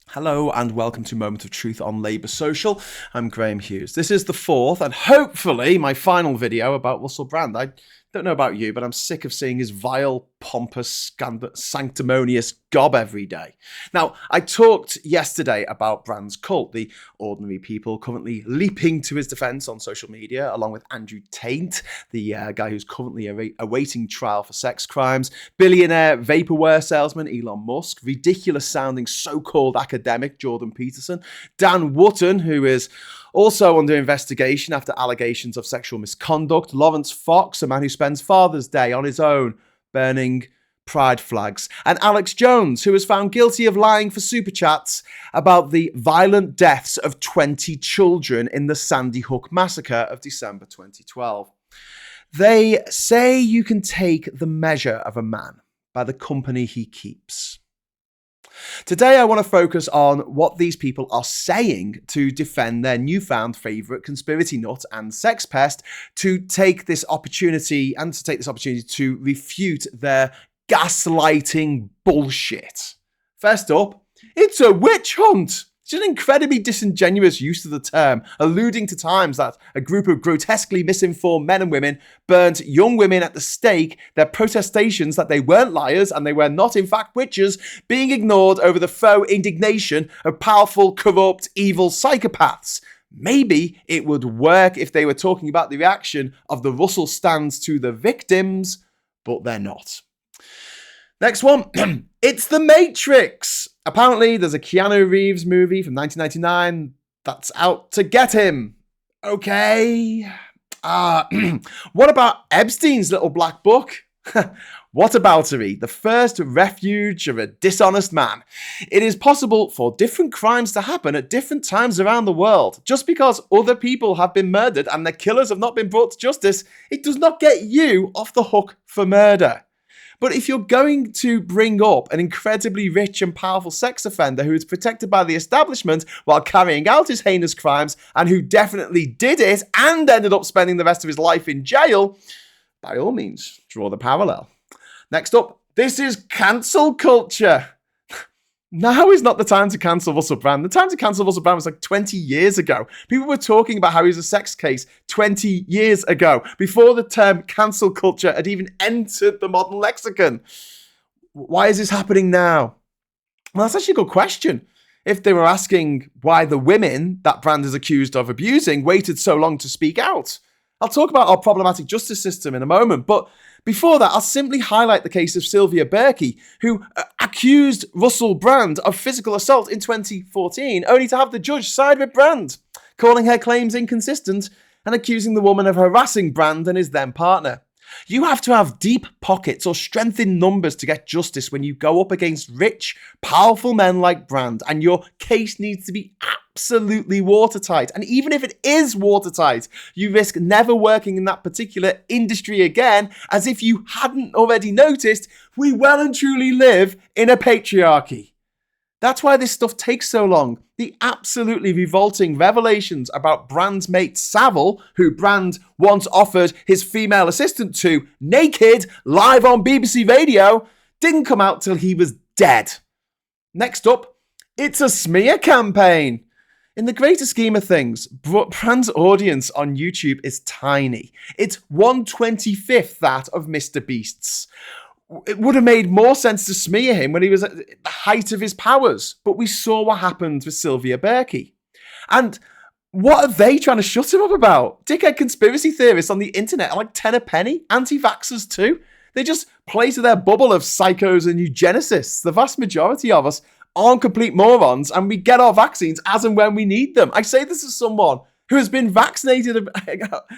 Hello and welcome to Moment of Truth on Labour Social. I'm Graham Hughes. This is the fourth and hopefully my final video about Russell Brand. I don't know about you, but I'm sick of seeing his vile, pompous, sanctimonious gob every day. Now, I talked yesterday about Brand's cult, the ordinary people currently leaping to his defence on social media, along with Andrew Tate, the guy who's currently awaiting trial for sex crimes, billionaire vaporware salesman Elon Musk, ridiculous-sounding so-called academic Jordan Peterson, Dan Wootton, who is also under investigation after allegations of sexual misconduct, Lawrence Fox, a man who spends Father's Day on his own, burning pride flags, and Alex Jones, who was found guilty of lying for super chats about the violent deaths of 20 children in the Sandy Hook massacre of December 2012. They say you can take the measure of a man by the company he keeps. Today, I want to focus on what these people are saying to defend their newfound favourite conspiracy nut and sex pest, to take this opportunity to refute their gaslighting bullshit. First up, it's a witch hunt. It's an incredibly disingenuous use of the term, alluding to times that a group of grotesquely misinformed men and women burnt young women at the stake, their protestations that they weren't liars and they were not in fact witches being ignored over the faux indignation of powerful, corrupt, evil psychopaths. Maybe it would work if they were talking about the reaction of the Russell stands to the victims, but they're not. Next one, it's The Matrix. Apparently, there's a Keanu Reeves movie from 1999 that's out to get him. Okay. What about Epstein's little black book? Whataboutery, the first refuge of a dishonest man. It is possible for different crimes to happen at different times around the world. Just because other people have been murdered and their killers have not been brought to justice, it does not get you off the hook for murder. But if you're going to bring up an incredibly rich and powerful sex offender who is protected by the establishment while carrying out his heinous crimes and who definitely did it and ended up spending the rest of his life in jail, by all means, draw the parallel. Next up, this is cancel culture. Now is not the time to cancel Russell Brand. The time to cancel Russell Brand was like 20 years ago. People were talking about how he was a sex case 20 years ago, before the term cancel culture had even entered the modern lexicon. Why is this happening now? Well, that's actually a good question. If they were asking why the women that Brand is accused of abusing waited so long to speak out. I'll talk about our problematic justice system in a moment, but before that, I'll simply highlight the case of Sylvia Berkey, who accused Russell Brand of physical assault in 2014, only to have the judge side with Brand, calling her claims inconsistent and accusing the woman of harassing Brand and his then partner. You have to have deep pockets or strength in numbers to get justice when you go up against rich, powerful men like Brand, and your case needs to be absolutely watertight. And even if it is watertight, you risk never working in that particular industry again, as if you hadn't already noticed, we well and truly live in a patriarchy. That's why this stuff takes so long. The absolutely revolting revelations about Brand's mate Savile, who Brand once offered his female assistant to, naked, live on BBC Radio, didn't come out till he was dead. Next up, it's a smear campaign. In the greater scheme of things, Brand's audience on YouTube is tiny. It's 1/25th that of Mr. Beast's. It would have made more sense to smear him when he was at the height of his powers. But we saw what happened with Sylvia Berkey. And what are they trying to shut him up about? Dickhead conspiracy theorists on the internet are like 10 a penny. Anti-vaxxers too. They just play to their bubble of psychos and eugenicists. The vast majority of us aren't complete morons and we get our vaccines as and when we need them. I say this as someone who has been vaccinated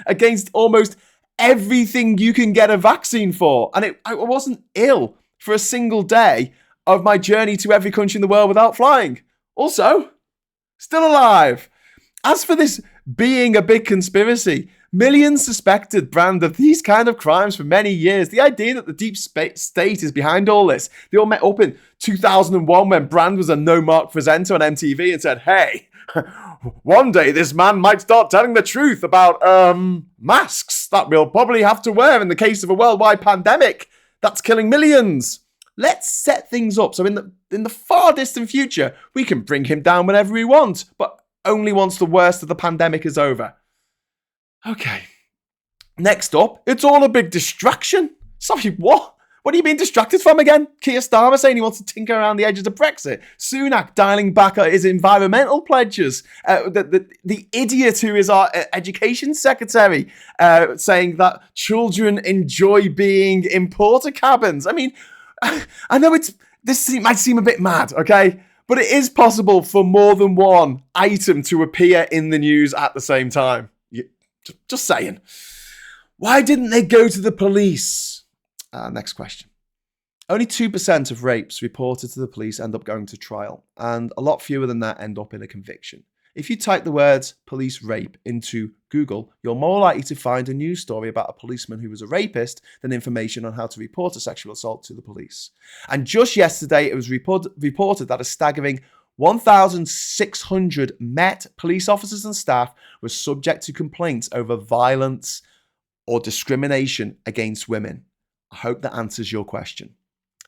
against almost everything you can get a vaccine for. And I wasn't ill for a single day of my journey to every country in the world without flying. Also, still alive. As for this being a big conspiracy, millions suspected Brand of these kind of crimes for many years. The idea that the deep state is behind all this. They all met up in 2001 when Brand was a no-mark presenter on MTV and said, hey, one day this man might start telling the truth about masks that we'll probably have to wear in the case of a worldwide pandemic that's killing millions. Let's set things up so in the far distant future, we can bring him down whenever we want, but only once the worst of the pandemic is over. Okay. Next up, it's all a big distraction. Sorry, what? What are you being distracted from again? Keir Starmer saying he wants to tinker around the edges of Brexit. Sunak dialing back at his environmental pledges. The idiot who is our education secretary saying that children enjoy being in porta cabins. I mean, I know this might seem a bit mad, okay? But it is possible for more than one item to appear in the news at the same time. Just saying. Why didn't they go to the police? Next question. Only 2% of rapes reported to the police end up going to trial, and a lot fewer than that end up in a conviction. If you type the words police rape into Google, you're more likely to find a news story about a policeman who was a rapist than information on how to report a sexual assault to the police. And just yesterday, it was reported that a staggering 1,600 Met police officers and staff were subject to complaints over violence or discrimination against women. I hope that answers your question.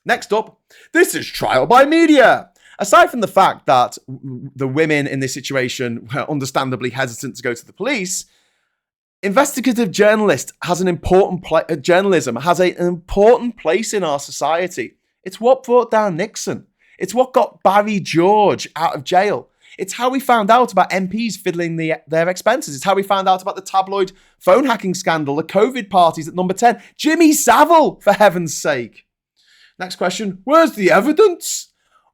Next up, this is trial by media. Aside from the fact that the women in this situation were understandably hesitant to go to the police, investigative journalism has an important place in our society. It's what brought down Nixon. It's what got Barry George out of jail. It's how we found out about MPs fiddling their expenses. It's how we found out about the tabloid phone hacking scandal, the COVID parties at number 10. Jimmy Savile, for heaven's sake. Next question. Where's the evidence?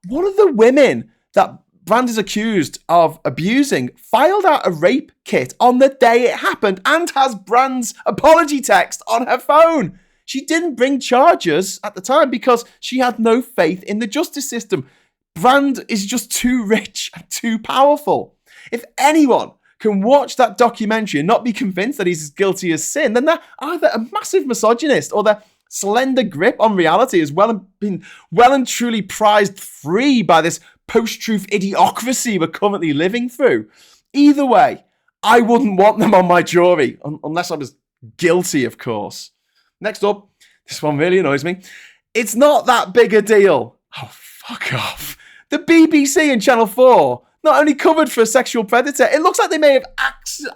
One of the women that Brand is accused of abusing filed out a rape kit on the day it happened and has Brand's apology text on her phone. She didn't bring charges at the time because she had no faith in the justice system. Brand is just too rich and too powerful. If anyone can watch that documentary and not be convinced that he's as guilty as sin, then they're either a massive misogynist or their slender grip on reality has been well and truly prized free by this post-truth idiocracy we're currently living through. Either way, I wouldn't want them on my jury, unless I was guilty, of course. Next up, this one really annoys me. It's not that big a deal. Oh, fuck off. The BBC and Channel 4 not only covered for a sexual predator, it looks like they may have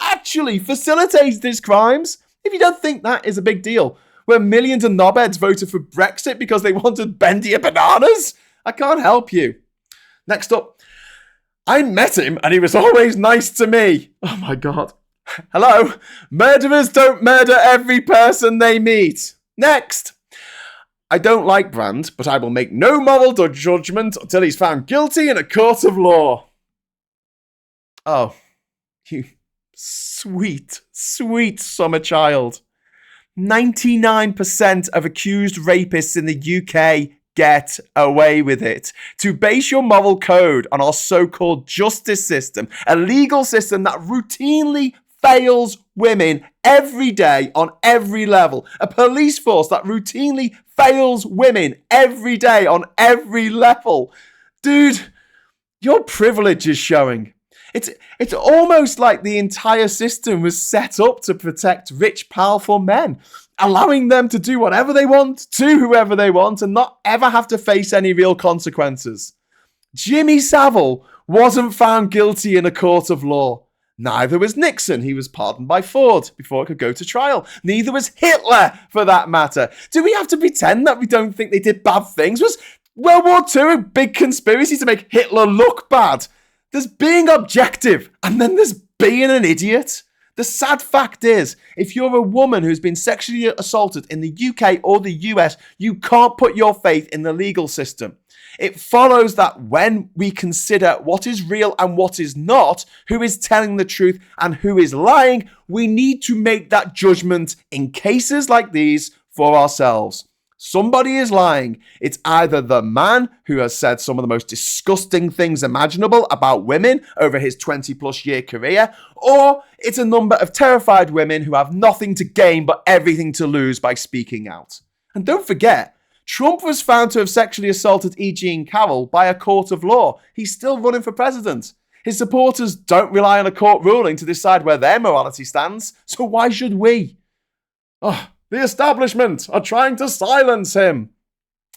actually facilitated his crimes. If you don't think that is a big deal, where millions of knobheads voted for Brexit because they wanted bendier bananas, I can't help you. Next up, I met him and he was always nice to me. Oh my God. Hello? Murderers don't murder every person they meet. Next. I don't like Brand, but I will make no moral judgment until he's found guilty in a court of law. Oh, you sweet, sweet summer child. 99% of accused rapists in the UK get away with it. To base your moral code on our so-called justice system, a legal system that routinely fails women every day on every level, a police force that routinely fails women every day on every level. Dude, your privilege is showing. It's almost like the entire system was set up to protect rich, powerful men, allowing them to do whatever they want to whoever they want and not ever have to face any real consequences. Jimmy Savile wasn't found guilty in a court of law. Neither was Nixon. He was pardoned by Ford before it could go to trial. Neither was Hitler, for that matter. Do we have to pretend that we don't think they did bad things? Was World War II a big conspiracy to make Hitler look bad? There's being objective, and then there's being an idiot. The sad fact is, if you're a woman who's been sexually assaulted in the UK or the US, you can't put your faith in the legal system. It follows that when we consider what is real and what is not, who is telling the truth and who is lying, we need to make that judgment in cases like these for ourselves. Somebody is lying. It's either the man who has said some of the most disgusting things imaginable about women over his 20-plus year career, or it's a number of terrified women who have nothing to gain but everything to lose by speaking out. And don't forget, Trump was found to have sexually assaulted E. Jean Carroll by a court of law. He's still running for president. His supporters don't rely on a court ruling to decide where their morality stands, so why should we? Oh, the establishment are trying to silence him.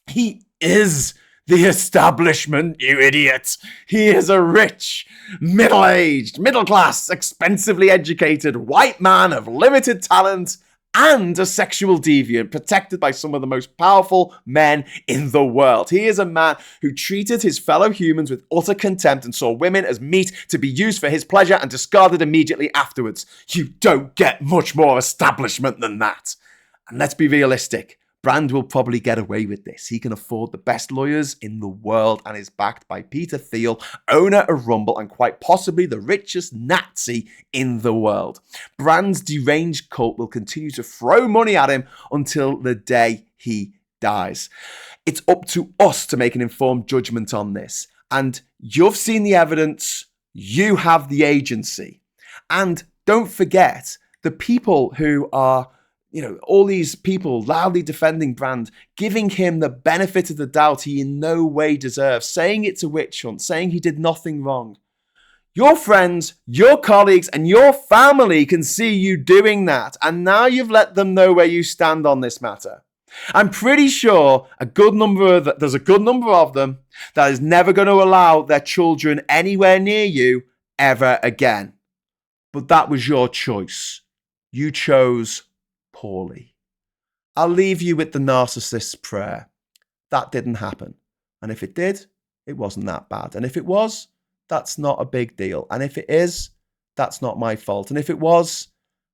He is the establishment, you idiot. He is a rich, middle-aged, middle-class, expensively educated white man of limited talent and a sexual deviant protected by some of the most powerful men in the world. He is a man who treated his fellow humans with utter contempt and saw women as meat to be used for his pleasure and discarded immediately afterwards. You don't get much more establishment than that. And let's be realistic. Brand will probably get away with this. He can afford the best lawyers in the world and is backed by Peter Thiel, owner of Rumble, and quite possibly the richest Nazi in the world. Brand's deranged cult will continue to throw money at him until the day he dies. It's up to us to make an informed judgment on this. And you've seen the evidence. You have the agency. And don't forget, the people who are all these people loudly defending Brand, giving him the benefit of the doubt he in no way deserves, saying it's a witch hunt, saying he did nothing wrong. Your friends, your colleagues, and your family can see you doing that, and now you've let them know where you stand on this matter. I'm pretty sure there's a good number of them that is never going to allow their children anywhere near you ever again. But that was your choice. You chose poorly. I'll leave you with the narcissist's prayer. That didn't happen. And if it did, it wasn't that bad. And if it was, that's not a big deal. And if it is, that's not my fault. And if it was,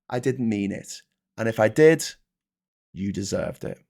I didn't mean it. And if I did, you deserved it.